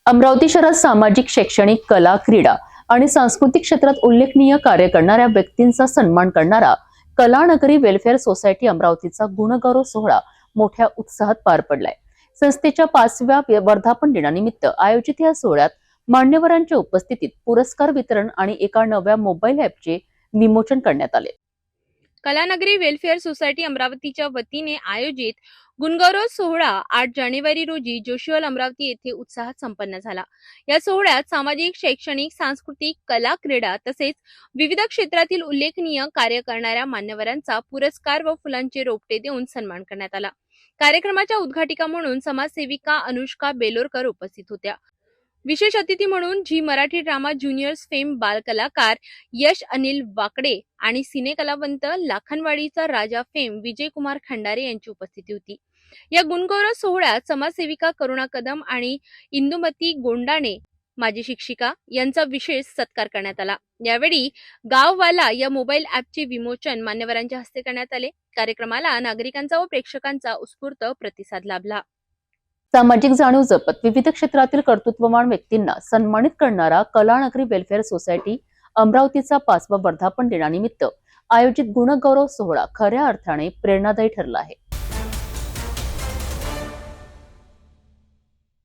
अमरावती शहरात सामाजिक, शैक्षणिक, कला, क्रीडा आणि सांस्कृतिक क्षेत्रात उल्लेखनीय कार्य करणाऱ्या व्यक्तींचा सन्मान करणारा कलानगरी वेलफेअर सोसायटी अमरावतीचा गुणगौरव सोहळा मोठ्या उत्साहात पार पडलाय। संस्थेच्या 5व्या वर्धापन दिनानिमित्त आयोजित या सोहळ्यात मान्यवरांच्या उपस्थितीत पुरस्कार वितरण आणि एका नव्या मोबाईल ॲपचे विमोचन करण्यात आले। कलानगरी वेलफेअर सोसायटी अमरावतीच्या वतीने आयोजित गुणगौरव सोहळा 8 जानेवारी रोजी जोशीहॉल अमरावती येथे उत्साहात संपन्न झाला। या सोहळ्यात सामाजिक, शैक्षणिक, सांस्कृतिक, कला, क्रीडा तसेच विविध क्षेत्रातील उल्लेखनीय कार्य करणाऱ्या मान्यवरांचा पुरस्कार व फुलांचे रोपटे देऊन सन्मान करण्यात आला। कार्यक्रमाच्या उद्घाटिका म्हणून समाजसेविका अनुष्का बेलोरकर उपस्थित होत्या। विशेष अतिथी म्हणून Zee Marathi drama juniors fame बालकलाकार यश अनिल वाकडे आणि सिनेकलावंत लाखनवाडीचा राजा फेम विजयकुमार खंडारे यांची उपस्थिती होती। या गुणगौरव सोहळ्यात समाजसेविका करुणा कदम आणि इंदुमती गोंडाणे माजी शिक्षिका यांचा विशेष सत्कार करण्यात आला। यावेळी गाववाला या मोबाईल ॲपचे विमोचन मान्यवरांच्या हस्ते करण्यात आले। कार्यक्रमाला नागरिकांचा व प्रेक्षकांचा उत्स्फूर्त प्रतिसाद लाभला। सामाजिक जाणीव जपत विविध क्षेत्रातील कर्तृत्ववान व्यक्तींना सन्मानित करणारा कलानगरी वेलफेअर सोसायटी अमरावतीचा 5वा वर्धापन दिनानिमित्त आयोजित गुणगौरव सोहळा खऱ्या अर्थाने प्रेरणादायी ठरला आहे।